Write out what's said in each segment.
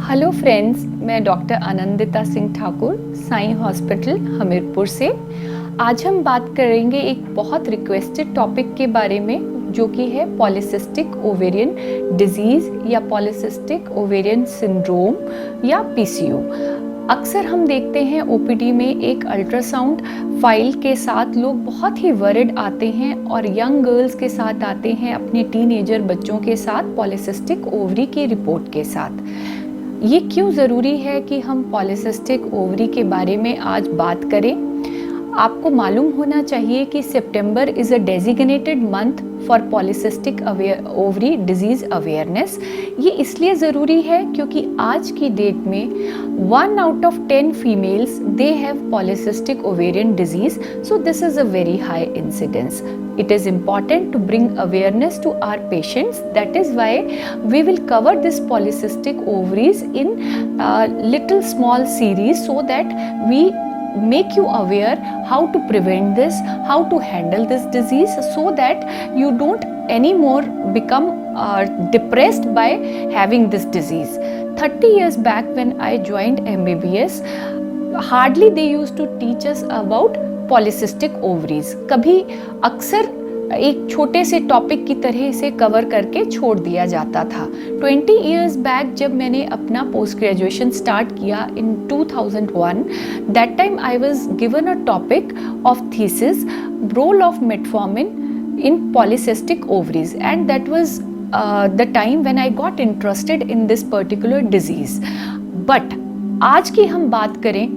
Hello friends, मैं doctor Anandita Singh Thakur, Sai hospital Hamirpur से। आज हम बात करेंगे एक बहुत रिक्वेस्टेड टॉपिक के बारे में, जो कि है पॉलीसिस्टिक ओवेरियन डिजीज़ या पॉलीसिस्टिक ओवेरियन सिंड्रोम या पीसीओ। अक्सर हम देखते हैं ओपीडी में एक अल्ट्रासाउंड फाइल के साथ लोग बहुत ही वरिड आते हैं और यंग गर्ल्स के साथ आते हैं अपने टीनेजर बच्चों के साथ पॉलीसिस्टिक ओवरी की रिपोर्ट के साथ। ये क्यों ज़रूरी है कि हम पॉलीसिस्टिक ओवरी के बारे में आज बात करें? आपको मालूम होना चाहिए कि September is a designated month for polycystic ovary disease awareness. ये इसलिए ज़रूरी है क्योंकि आज की डेट में 1 out of 10 females they have polycystic ovarian disease, so this is a very high incidence. It is important to bring awareness to our patients. That is why we will cover this polycystic ovaries in little small series so that we make you aware how to prevent this, how to handle this disease, so that you don't anymore become depressed by having this disease. 30 years back when I joined MBBS, hardly they used to teach us about polycystic ovaries. कभी अक्सर एक छोटे से topic की तरह इसे cover करके छोड़ दिया जाता था। 20 years बैक जब मैंने अपना पोस्ट ग्रेजुएशन स्टार्ट किया in 2001, that time I was given a topic of thesis, role of metformin in polycystic ovaries, and that was the time when I got interested in this particular disease. But आज की हम बात करें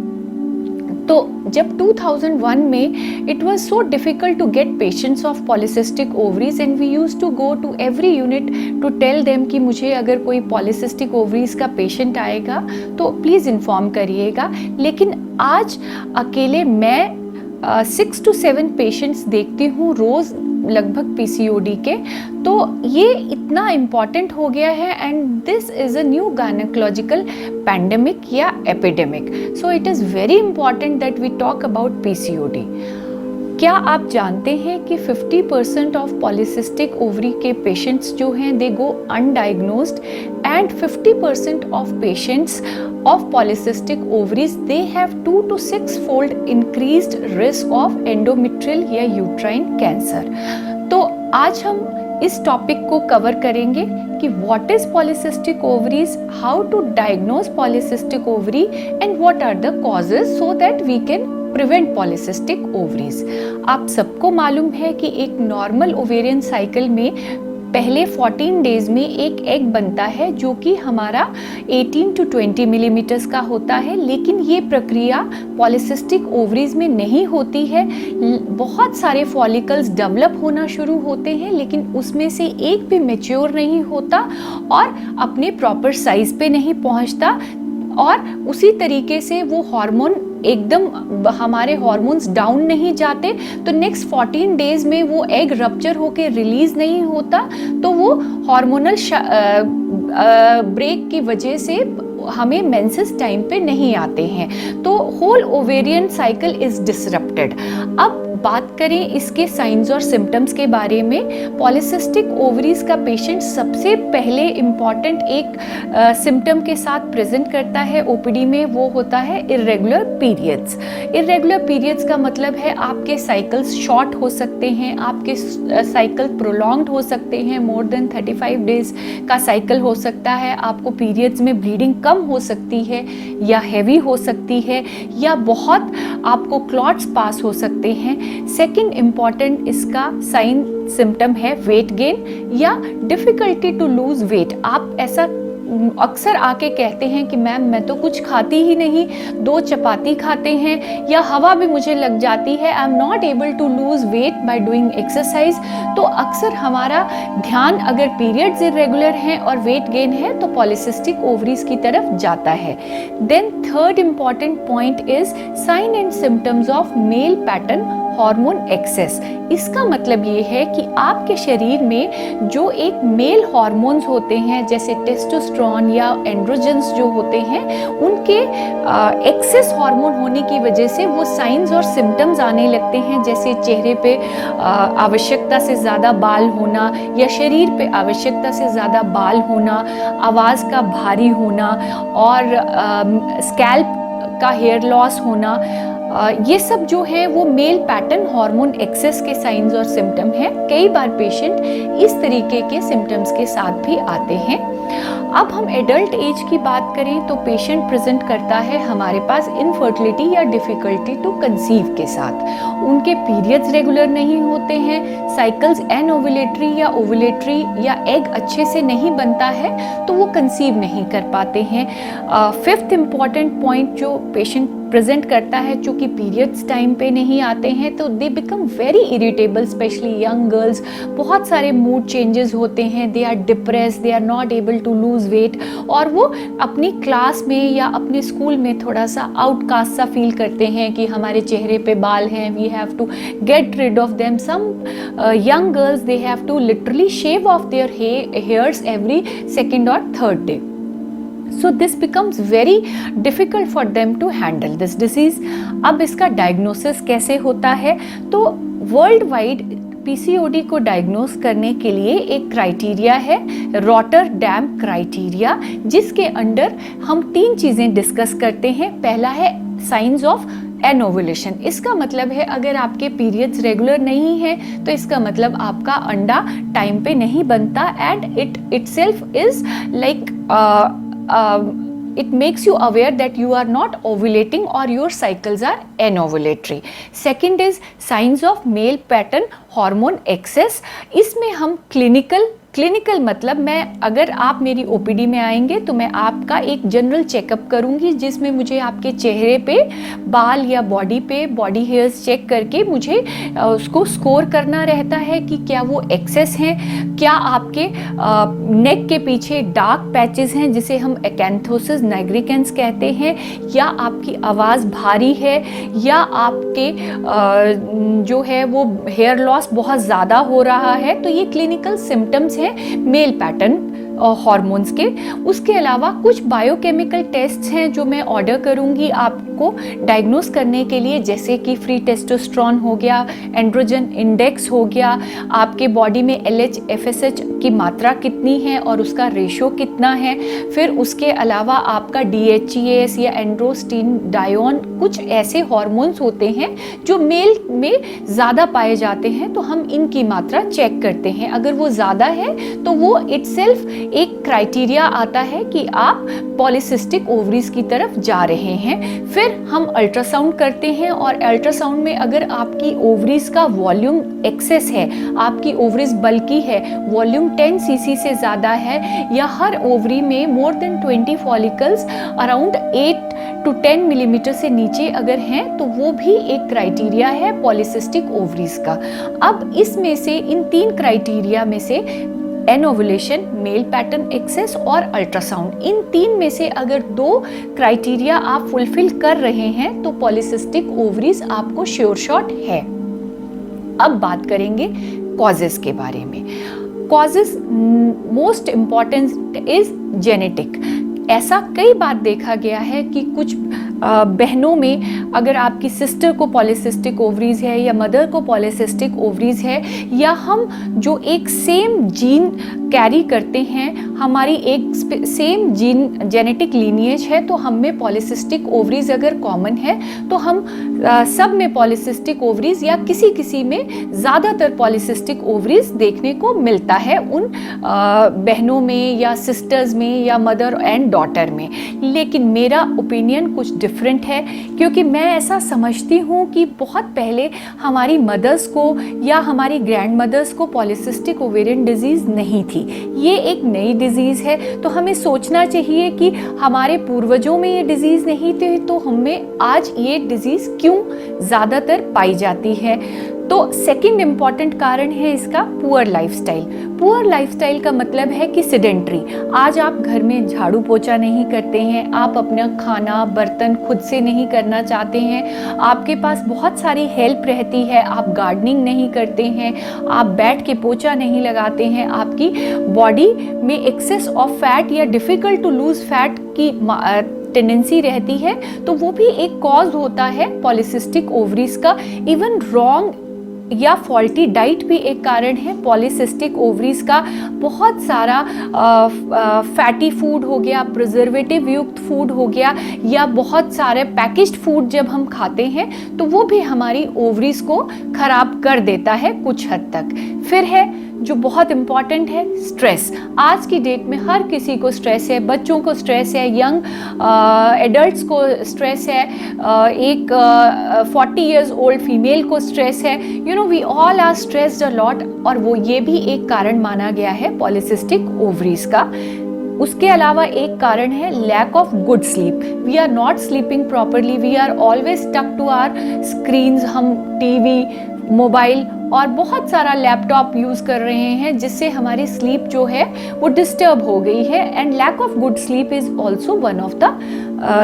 तो जब 2001 में it was so difficult to get patients of polycystic ovaries and we use to go to every unit to tell them कि मुझे अगर कोई पॉलीसिस्टिक ओवरीज का पेशेंट आएगा तो प्लीज़ इन्फॉर्म करिएगा। लेकिन आज अकेले मैं 6 to 7 पेशेंट्स देखती हूँ रोज़, लगभग पीसीओडी के। तो ये इतना इम्पॉर्टेंट हो गया है and this is a new gynaecological pandemic या epidemic, so it is very important that we talk about PCOD. क्या आप जानते हैं कि 50% ऑफ पॉलीसिस्टिक ओवरी के पेशेंट्स जो हैं they go undiagnosed, and 50% of patients of polycystic ovaries they have 2 to 6 fold increased risk of endometrial या uterine cancer। तो आज हम इस टॉपिक को कवर करेंगे कि what is polycystic ovaries, how to diagnose polycystic ovary and what are the causes so that we can prevent polycystic ovaries। आप सबको मालूम है कि एक नॉर्मल ओवेरियन साइकिल में पहले 14 डेज में एक एग बनता है जो कि हमारा 18 to 20 मिलीमीटर्स का होता है, लेकिन ये प्रक्रिया पॉलीसिस्टिक ओवरीज में नहीं होती है। बहुत सारे फॉलिकल्स डेवलप होना शुरू होते हैं लेकिन उसमें से एक भी मैच्योर नहीं होता और अपने प्रॉपर साइज पे नहीं पहुंचता, और उसी तरीके से वो हार्मोन एकदम हमारे हार्मोन्स डाउन नहीं जाते, तो नेक्स्ट 14 डेज में वो एग रप्चर होके रिलीज नहीं होता, तो वो हार्मोनल ब्रेक की वजह से हमें मेंसेस टाइम पे नहीं आते हैं, तो whole ovarian cycle is disrupted. अब बात करें इसके साइंस और सिम्टम्स के बारे में। पॉलीसिस्टिक ओवरीज का पेशेंट सबसे पहले इम्पॉर्टेंट एक सिम्टम के साथ प्रेजेंट करता है ओपीडी में, वो होता है इर्रेगुलर पीरियड्स। इर्रेगुलर पीरियड्स का मतलब है आपके साइकिल्स शॉर्ट हो सकते हैं, आपके साइकिल प्रोलॉन्ग्ड हो सकते हैं, मोर देन 35 डेज का साइकिल हो सकता है, आपको पीरियड्स में ब्लीडिंग कम हो सकती है या हैवी हो सकती है, या बहुत आपको क्लॉट्स पास हो सकते हैं। सेकेंड इम्पॉर्टेंट इसका साइन सिम्टम है वेट गेन या डिफ़िकल्टी टू लूज वेट। आप ऐसा अक्सर आके कहते हैं कि मैम मैं तो कुछ खाती ही नहीं, 2 चपाती खाते हैं या हवा भी मुझे लग जाती है, I am not able to lose weight by doing exercise. तो अक्सर हमारा ध्यान अगर पीरियड्स इरेगुलर हैं और वेट गेन है तो पॉलीसिस्टिक ओवरीज की तरफ जाता है। Then third important point is sign and symptoms of male pattern hormone excess. इसका मतलब ये है कि आपके शरीर में जो एक मेल हार्मोन्स होते हैं जैसे टेस्टोस्टेरोन टेस्टोस्टेरोन या एंड्रोजन्स जो होते हैं उनके एक्सेस हार्मोन होने की वजह से वो साइंस और सिम्टम्स आने लगते हैं, जैसे चेहरे पे आवश्यकता से ज़्यादा बाल होना या शरीर पे आवश्यकता से ज़्यादा बाल होना, आवाज़ का भारी होना और स्कैल्प का हेयर लॉस होना। ये सब जो है वो मेल पैटर्न हार्मोन एक्सेस के साइंस और सिम्टम हैं। कई बार पेशेंट इस तरीके के सिम्टम्स के साथ भी आते हैं। अब हम एडल्ट एज की बात करें तो पेशेंट प्रेजेंट करता है हमारे पास इनफर्टिलिटी या डिफ़िकल्टी टू कंसीव के साथ। उनके पीरियड्स रेगुलर नहीं होते हैं, साइकिल्स एनओवुलेटरी या ओवुलेटरी या एग अच्छे से नहीं बनता है तो वो कंसीव नहीं कर पाते हैं। फिफ्थ इम्पॉर्टेंट पॉइंट जो पेशेंट प्रेजेंट करता है, चूँकि पीरियड्स टाइम पे नहीं आते हैं तो they become very irritable, specially young girls. बहुत सारे मूड चेंजेस होते हैं, they are depress, they are not able to lose weight, और वो अपनी क्लास में या अपने स्कूल में थोड़ा सा आउटकास्ट सा फील करते हैं कि हमारे चेहरे पे बाल हैं, we have to get rid of them. Some young girls they have to literally shave off their hairs every second और third day. So this becomes very difficult for them to handle this disease. अब इसका diagnosis कैसे होता है? तो world wide PCOD को diagnose करने के लिए एक क्राइटेरिया है, रॉटरडैम क्राइटेरिया, जिसके अंडर हम 3 चीज़ें डिस्कस करते हैं. पहला है साइंस ऑफ एनोवुलेशन. इसका मतलब है अगर आपके पीरियड्स रेगुलर नहीं है तो इसका मतलब आपका अंडा टाइम पे नहीं बनता, and it itself is like it makes you aware that you are not ovulating or your cycles are anovulatory. Second is signs of male pattern hormone excess. इसमें हम क्लिनिकल मतलब मैं, अगर आप मेरी ओपीडी में आएंगे तो मैं आपका एक जनरल चेकअप करूंगी जिसमें मुझे आपके चेहरे पे बाल या बॉडी पे बॉडी हेयर्स चेक करके मुझे उसको स्कोर करना रहता है कि क्या वो एक्सेस हैं, क्या आपके नेक के पीछे डार्क पैचेस हैं जिसे हम एकैंथोसिस नाइग्रिकेंस कहते हैं, या आपकी आवाज़ भारी है, या आपके जो है वो हेयर लॉस बहुत ज़्यादा हो रहा है. तो ये क्लिनिकल सिम्टम्स हैं मेल पैटर्न हार्मोन्स के. उसके अलावा कुछ बायोकेमिकल टेस्ट्स हैं जो मैं ऑर्डर करूंगी आपको डायग्नोस करने के लिए, जैसे कि फ्री टेस्टोस्टेरोन हो गया, एंड्रोजन इंडेक्स हो गया, आपके बॉडी में LH FSH की मात्रा कितनी है और उसका रेशो कितना है. फिर उसके अलावा आपका DHEAS या एंड्रोस्टेनडायोन, कुछ ऐसे हार्मोन्स होते हैं जो मेल में ज़्यादा पाए जाते हैं, तो हम इनकी मात्रा चेक करते हैं. अगर वो ज़्यादा है तो वो इटसेल्फ एक क्राइटेरिया आता है कि आप पॉलीसिस्टिक ओवरीज की तरफ जा रहे हैं. फिर हम अल्ट्रासाउंड करते हैं, और अल्ट्रासाउंड में अगर आपकी ओवरीज का वॉल्यूम एक्सेस है, आपकी ओवरीज बल्की है, वॉल्यूम 10 cc से ज़्यादा है, या हर ओवरी में more than 20 follicles around 8 to 10 millimetre से नीचे अगर हैं, तो वो भी एक क्राइटेरिया है पॉलीसिस्टिक ओवरीज का. अब इसमें से इन 3 क्राइटेरिया में से एनोवुलेशन, मेल पैटर्न एक्सेस और अल्ट्रासाउंड, इन 3 में से अगर 2 क्राइटेरिया आप फुलफिल कर रहे हैं तो पॉलीसिस्टिक ओवरीज आपको श्योर शॉट है. अब बात करेंगे कॉजेस के बारे में. Causes most important is genetic. ऐसा कई बार देखा गया है कि कुछ बहनों में, अगर आपकी सिस्टर को पॉलीसिस्टिक ओवरीज है या मदर को पॉलीसिस्टिक ओवरीज है, या हम जो एक सेम जीन कैरी करते हैं, हमारी एक सेम जीन जेनेटिक लीनिएज है, तो हम में पॉलीसिस्टिक ओवरीज अगर कॉमन है तो हम सब में पॉलीसिस्टिक ओवरीज या किसी में ज़्यादातर पॉलीसिस्टिक ओवरीज देखने को मिलता है उन बहनों में या सिस्टर्स में या मदर एंड डॉटर में. लेकिन मेरा ओपिनियन कुछ डिफरेंट है, क्योंकि मैं ऐसा समझती हूँ कि बहुत पहले हमारी मदर्स को या हमारी ग्रैंड मदर्स को पॉलीसिस्टिक ओवेरियन डिजीज़ नहीं थी. ये एक नई डिजीज़ है, तो हमें सोचना चाहिए कि हमारे पूर्वजों में ये डिजीज़ नहीं थी तो हमें आज ये डिजीज़ क्यों ज़्यादातर पाई जाती है. तो सेकंड इम्पॉर्टेंट कारण है इसका पुअर लाइफस्टाइल। पुअर लाइफस्टाइल का मतलब है कि सिडेंट्री। आज आप घर में झाड़ू पोछा नहीं करते हैं, आप अपना खाना बर्तन खुद से नहीं करना चाहते हैं, आपके पास बहुत सारी हेल्प रहती है, आप गार्डनिंग नहीं करते हैं, आप बैठ के पोछा नहीं लगाते हैं, आपकी बॉडी में एक्सेस ऑफ फैट या डिफ़िकल्ट टू लूज़ फैट की टेंडेंसी रहती है, तो वो भी एक कॉज होता है पॉलीसिस्टिक ओवरीज का। इवन रॉन्ग या फॉल्टी डाइट भी एक कारण है पॉलीसिस्टिक ओवरीज का। बहुत सारा फैटी फूड हो गया, प्रिजर्वेटिव युक्त फूड हो गया, या बहुत सारे पैकेज्ड फूड जब हम खाते हैं तो वो भी हमारी ओवरीज को खराब कर देता है कुछ हद तक। फिर है जो बहुत इम्पॉर्टेंट है स्ट्रेस। आज की डेट में हर किसी को स्ट्रेस है, बच्चों को स्ट्रेस है, यंग एडल्ट्स को स्ट्रेस है, एक 40 इयर्स ओल्ड फीमेल को स्ट्रेस है। You know we all are stressed a lot, और वो ये भी एक कारण माना गया है पॉलीसिस्टिक ओवरीज का। उसके अलावा एक कारण है lack of good sleep. We are not sleeping properly, we are always stuck to our screens. हम टीवी, मोबाइल और बहुत सारा लैपटॉप यूज़ कर रहे हैं, जिससे हमारी स्लीप जो है वो डिस्टर्ब हो गई है। And lack of good sleep is also one of the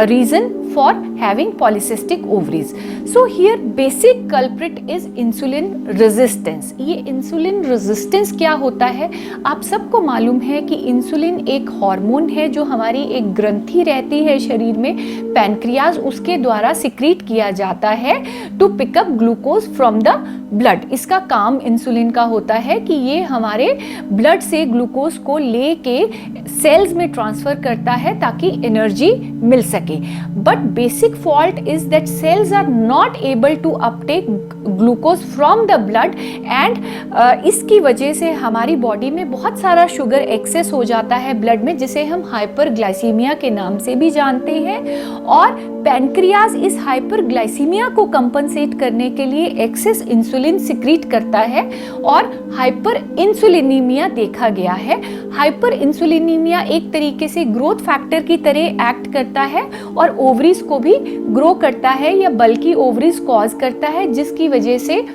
reason for having polycystic ovaries. So here basic culprit is insulin resistance. ये इंसुलिन रेजिस्टेंस क्या होता है? आप सबको मालूम है कि इंसुलिन एक हार्मोन है जो हमारी एक ग्रंथि रहती है शरीर में, पैनक्रियाज, उसके द्वारा सिक्रीट किया जाता है to pick up glucose from the blood. इसका काम इंसुलिन का होता है कि ये हमारे ब्लड से ग्लूकोज को लेके सेल्स में ट्रांसफर करता है ताकि एनर्जी मिल सके। But basic fault is that cells are not able to uptake glucose from the blood, and इसकी वजह से हमारी बॉडी में बहुत सारा शुगर एक्सेस हो जाता है ब्लड में, जिसे हम हाइपरग्लाइसीमिया के नाम से भी जानते हैं। और पैनक्रियाज इस हाइपरग्लाइसीमिया को कंपनसेट करने के लिए एक्सेस इंसुलिन सिक्रीट करता है, और हाइपर इंसुलिनीमिया देखा गया है। हाइपर इंसुलिनीमिया एक तरीके से ग्रोथ फैक्टर की तरह एक्ट करता है और ओवरीज को भी ग्रो करता है या बल्कि ओवरीज कॉज करता है, जिसकी वजह से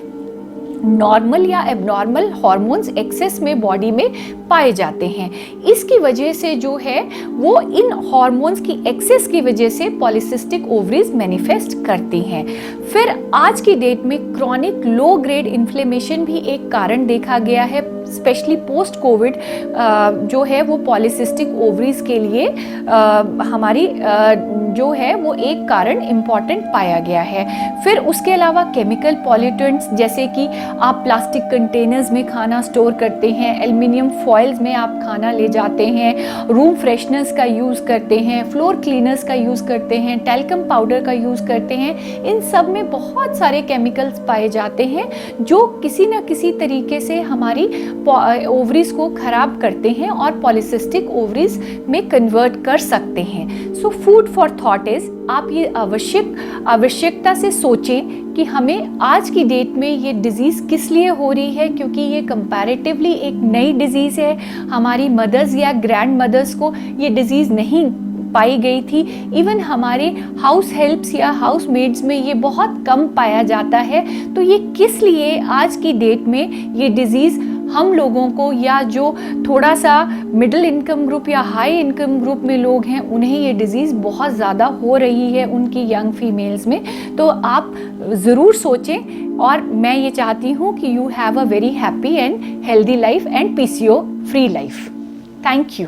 नॉर्मल या एबनॉर्मल हार्मोन्स एक्सेस में बॉडी में पाए जाते हैं। इसकी वजह से जो है वो इन हार्मोन्स की एक्सेस की वजह से पॉलीसिस्टिक ओवरीज मैनिफेस्ट करती हैं। फिर आज की डेट में क्रॉनिक लो ग्रेड इन्फ्लेमेशन भी एक कारण देखा गया है, स्पेशली पोस्ट कोविड जो है वो पॉलीसिस्टिक ओवरीज के लिए हमारी जो है वो एक कारण इम्पॉर्टेंट पाया गया है। फिर उसके अलावा केमिकल पॉल्यूटेंट्स, जैसे कि आप प्लास्टिक कंटेनर्स में खाना स्टोर करते हैं, एल्युमिनियम फॉइल्स में आप खाना ले जाते हैं, रूम फ्रेशनर्स का यूज़ करते हैं, फ्लोर क्लीनर्स का यूज़ करते हैं, टैल्कम पाउडर का यूज़ करते हैं। इन सब में बहुत सारे केमिकल्स पाए जाते हैं जो किसी न किसी तरीके से हमारी ओवरीज को खराब करते हैं और पॉलीसिस्टिक ओवरीज में कन्वर्ट कर सकते हैं। So food for thought is, आप ये आवश्यकता से सोचें कि हमें आज की डेट में ये डिज़ीज़ किस लिए हो रही है, क्योंकि ये कंपैरेटिवली एक नई डिज़ीज़ है। हमारी मदर्स या ग्रैंड मदर्स को ये डिज़ीज़ नहीं पाई गई थी। इवन हमारे हाउस हेल्प्स या हाउस मेड्स में ये बहुत कम पाया जाता है। तो ये किस लिए आज की डेट में ये डिज़ीज़ हम लोगों को, या जो थोड़ा सा मिडिल इनकम ग्रुप या हाई इनकम ग्रुप में लोग हैं, उन्हें ये डिज़ीज़ बहुत ज़्यादा हो रही है उनकी यंग फीमेल्स में। तो आप ज़रूर सोचें, और मैं ये चाहती हूँ कि you have a very happy and healthy life and PCO free life. Thank you.